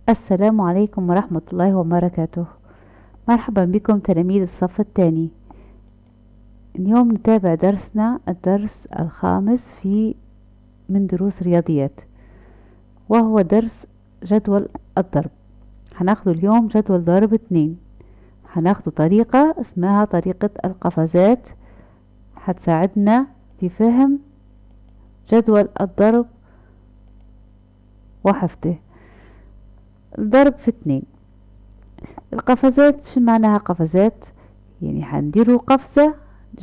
السلام عليكم ورحمة الله وبركاته. مرحبا بكم تلاميذ الصف الثاني. اليوم نتابع درسنا الدرس الخامس من دروس رياضيات، وهو درس جدول الضرب. هناخده اليوم جدول ضرب 2. هناخده طريقة اسمها طريقة القفزات، هتساعدنا في فهم جدول الضرب وحفظه. الضرب في 2. القفزات شو معناها قفزات؟ يعني هنديروا قفزة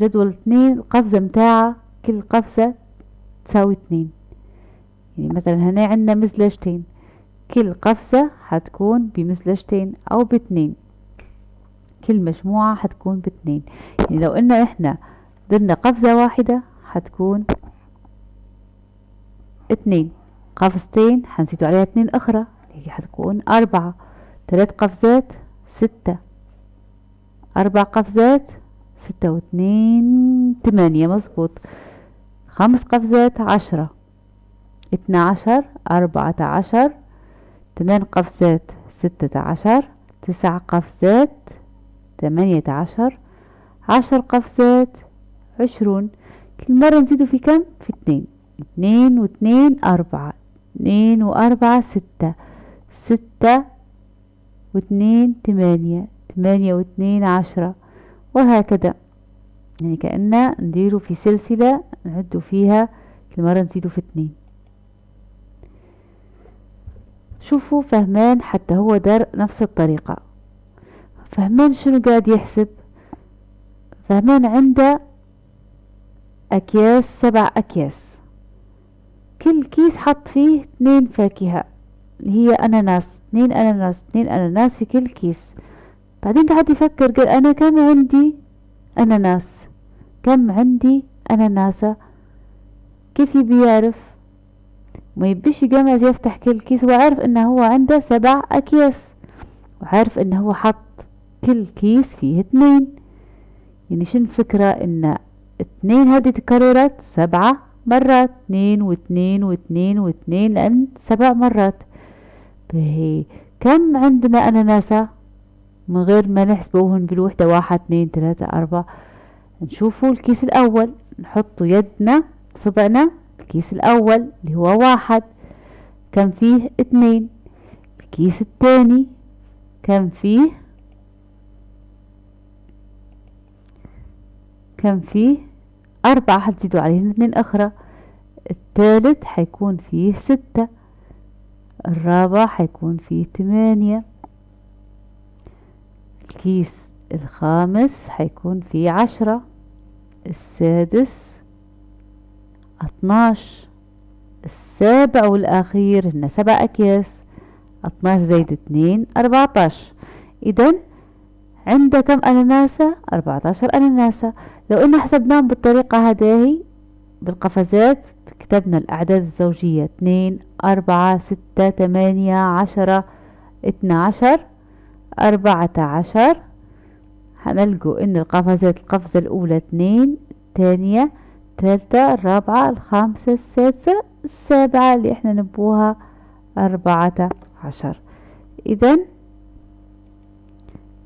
جدول 2، القفزة متاعها كل قفزة تساوي 2. يعني مثلا هنا عندنا مزلجتين، كل قفزة هتكون بمزلجتين أو ب2، كل مجموعة هتكون ب2. يعني لو إن إحنا درنا قفزة واحدة هتكون 2، قفزتين هنزيدوا عليها 2 أخرى هي هتكون 4، 3 قفزات 6، 4 قفزات 6 و2 8، مظبوط. 5 قفزات 10، 12، 14، 8 قفزات 16، 9 قفزات 18، 10 قفزات 20. كل مرة نزيدوا في كم؟ في 2. 2 و2 4، 2 و4 6، 6 و2 8، 8 و2 10، وهكذا. يعني كأننا نديروا في سلسلة نعدوا فيها كل مرة نزيدوا في 2. شوفوا فهمان حتى هو دار نفس الطريقة. فهمان شنو قاعد يحسب؟ فهمان عنده أكياس، 7 أكياس، كل كيس حط فيه 2 فاكهة اللي هي أناناس، 2 أناناس، 2 أناناس في كل كيس. بعدين قاعد يفكر، قال أنا كم عندي أناناس؟ كم عندي أناناسة؟ كيف يبي يعرف؟ ما يبيش يقمز يفتح كل كيس، وعارف انه هو عنده 7 اكياس، وعارف انه هو حط كل كيس فيه 2. يعني شنو الفكرة؟ ان 2 هذه تكررت 7 مرات، 2 و2 و2 و2 لان 7 مرات. بهي كم عندنا اناناسة من غير ما نحسبوهن بالوحدة؟ 1 2 3 4. نشوفوا الكيس الاول، نحط يدنا صبعنا الكيس الاول اللي هو 1 كان فيه 2. الكيس الثاني كان فيه 4، هتزيدوا عليهن 2 أخرى. الثالث حيكون فيه 6، الرابع حيكون فيه 8، الكيس الخامس حيكون فيه 10، السادس 12، السابع والأخير هن 7 أكياس، 12 زائد 2 14. إذن عنده كم أناناسة؟ 14 أناناسة. لو إن حسبناهم بالطريقة هذه بالقفزات، كتبنا الأعداد الزوجية 2 4 6 8 10 12 14، هنلقوا إن القفزات القفزة الأولى 2، الثانية، الثالثة، الرابعة، الخامسة، السادسة، السابعة اللي احنا نبوها 14. إذن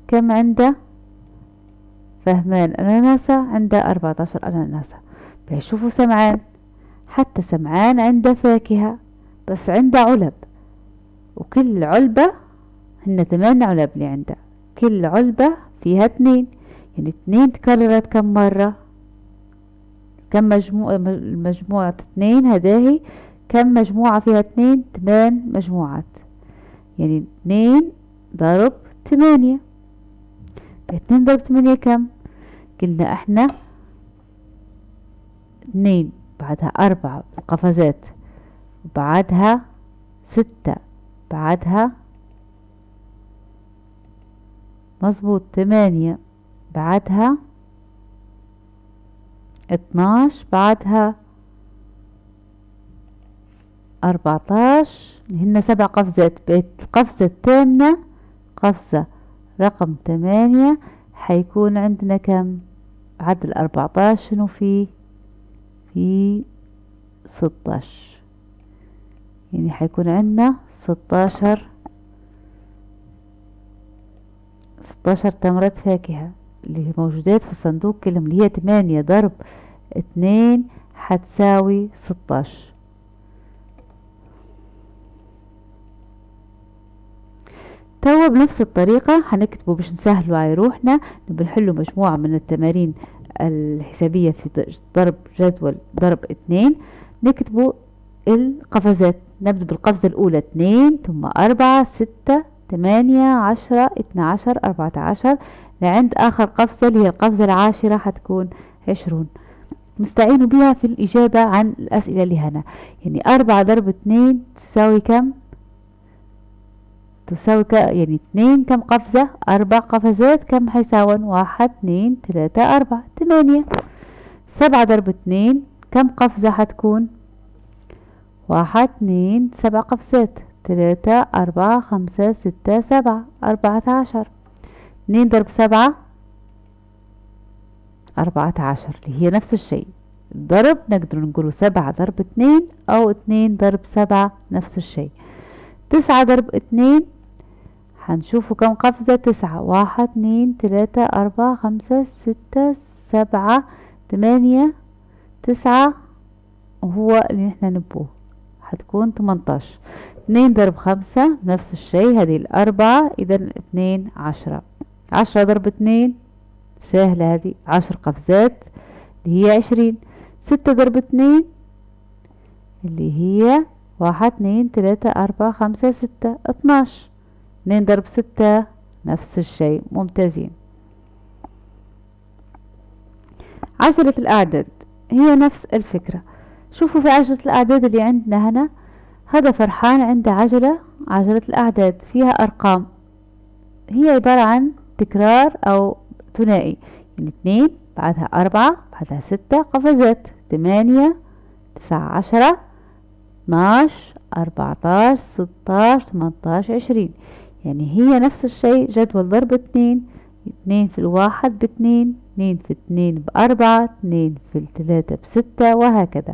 كم عنده فهمان أناناسة؟ عنده 14 أناناسة. بيشوفوا سمعان، حتى سمعان عنده فاكهة بس عنده علب، وكل علبة هن 8 علب اللي عنده، كل علبة فيها 2. يعني 2 تكررت كم مرة؟ كم مجموعة 2 هذه كم مجموعة فيها 2؟ 8 مجموعات. يعني 2 ضرب 8. 2 ضرب 8 كم؟ قلنا احنا 2 بعدها 4 قفزات، بعدها 6، بعدها مظبوط 8، بعدها 12، بعدها 14 اللي هن 7 قفزات. بقت القفزة الثامنة قفزة رقم 8، حيكون عندنا كم بعد 14؟ شنو في 16. يعني حيكون عندنا 16 16 تمرة فاكهة اللي موجودات في الصندوق كلهم، اللي هي 8 ضرب 2 هتساوي 16. توا بنفس الطريقة هنكتبه باش نسهلوا على روحنا، بنحلوا مجموعة من التمارين الحسابية في ضرب جدول ضرب 2. نكتبوا القفزات، نبدأ بالقفزة الأولى 2 ثم 4 6 8 10 12 14 لعند آخر قفزة اللي هي القفزة العاشرة هتكون 20. نستعين بها في الإجابة عن الأسئلة اللي هنا. يعني 4 ضرب 2 تساوي كم؟ تساوي يعني 2 كم قفزة؟ 4 قفزات كم حيساون؟ 1 2 3 4 8. 7 ضرب 2 كم قفزة حتكون؟ 1 2 7 قفزات 3 4 5 6 7 14. 2 ضرب 7 14 اللي هي نفس الشيء. الضرب نقدر نقوله 7 ضرب 2 أو 2 ضرب 7 نفس الشيء. 9 ضرب 2 هنشوفوا كم قفزة؟ 9 1 2 3 4 5 6 7 8 9 وهو اللي نحن نبوه هتكون 18. 2 ضرب 5 نفس الشيء، هذه الأربعة، إذا 2 10. 10 ضرب 2 سهلة، هذه 10 قفزات اللي هي 20. 6 ضرب 2 اللي هي 1 2 3 4 5 6 12. 2 ضرب 6 نفس الشيء. ممتازين. عجلة الأعداد هي نفس الفكرة. شوفوا في عجلة الأعداد اللي عندنا هنا، هذا فرحان عنده عجلة الأعداد فيها أرقام، هي عبارة عن تكرار أو ثنائي، يعني 2 بعدها 4 بعدها 6 قفزات 8 9 10 12 14 16 18 20. يعني هي نفس الشيء. جدول ضرب 2 2 في الواحد ب2، 2 في 2 ب4، 2 في 3 ب6 وهكذا.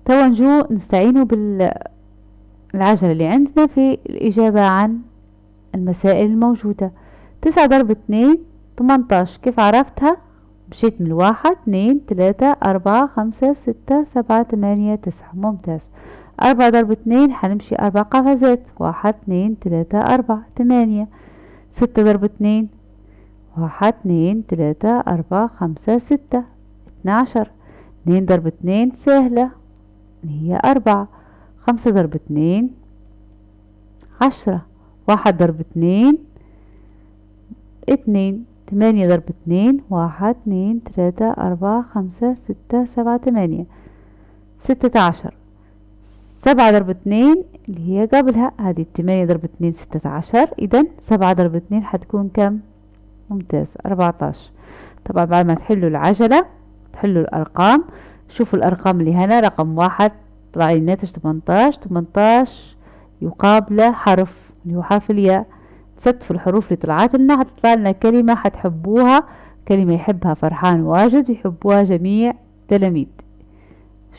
توا نجو نستعينوا بالعجلة اللي عندنا في الإجابة عن المسائل الموجودة. 9 ضرب 2 18. كيف عرفتها؟ مشيت من 1 2 3 4 5 6 7 8 9. ممتاز. 4 ضرب 2 حنمشي 4 قفزات 1 2 3 4 8. 6 ضرب 2 1 2 3 4 5 6 12. 2 ضرب 2 سهلة اللي هي 4. 5 ضرب 2 10. 1 ضرب 2 2. 8 ضرب 2 1 2 3 4 5 6 7 8 16. 7 ضرب 2 اللي هي قبلها، هذه 8 ضرب 2 16. إذا 7 ضرب 2 حتكون كم؟ ممتاز 14. طبعا بعد ما تحلوا العجلة تحلوا الأرقام. شوفوا الأرقام اللي هنا، رقم 1 طلع لي الناتج 18. 18 يقابله حرف اللي هو حرف الياء. ستف الحروف اللي طلعت لنا هتطلع لنا كلمة حتحبوها، كلمة يحبها فرحان واجد ويحبوها جميع تلاميذ.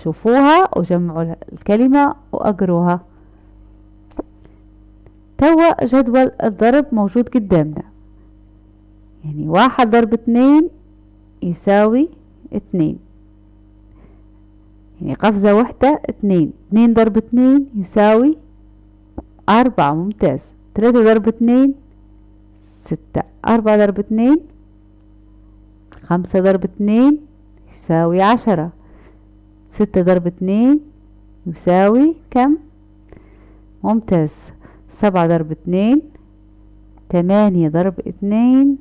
شوفوها وجمعوا الكلمة وأقروها. توا جدول الضرب موجود قدامنا، يعني 1 ضرب 2 يساوي 2، يعني قفزة واحدة 2. 2 ضرب 2 يساوي 4. ممتاز. 3 ضرب 2 6. 4 ضرب 2 5 ضرب 2 يساوي 10. 6 ضرب 2 يساوي كم؟ ممتاز. 7 ضرب 2 8 ضرب 2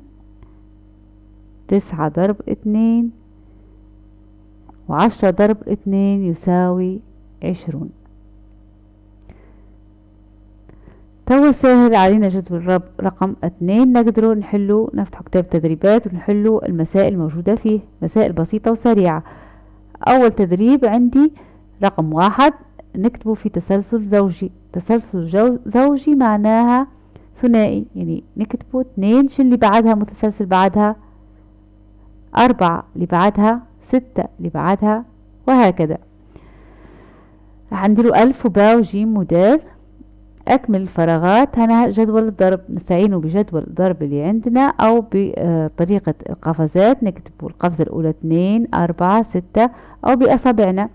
9 ضرب 2 و10 ضرب 2 يساوي 20. توا سهل علينا جدول رقم 2، نقدروا نحلوا، نفتحوا كتاب تدريبات ونحلوا المسائل الموجودة فيه، مسائل بسيطة وسريعة. أول تدريب عندي رقم 1 نكتبه في تسلسل زوجي. تسلسل زوجي معناها ثنائي، يعني نكتبه 2 شو اللي بعدها متسلسل بعدها 4 اللي بعدها 6 اللي بعدها وهكذا. عندي له ألف وباء وجيم ودال. أكمل الفراغات. هنا جدول الضرب نستعين بجدول الضرب اللي عندنا أو بطريقة القفزات. نكتب القفزة الأولى 2 4 6 أو بأصابعنا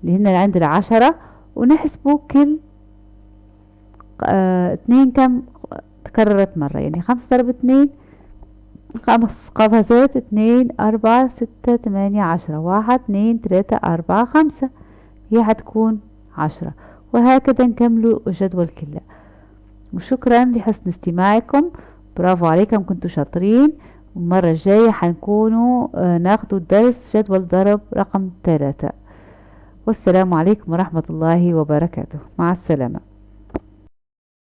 اللي هنا عندنا 10 ونحسبوا كل 2 كم تكررت مرة، يعني 5 ضرب 2 5 قفزات 2 4 6 8 10 1 2 3 4 5 هي حتكون 10. وهكذا نكملوا الجدول كله. وشكرا لحسن استماعكم، برافو عليكم كنتوا شاطرين. والمرة الجاية حنكونوا ناخدوا الدرس جدول ضرب رقم 3. والسلام عليكم ورحمة الله وبركاته، مع السلامة.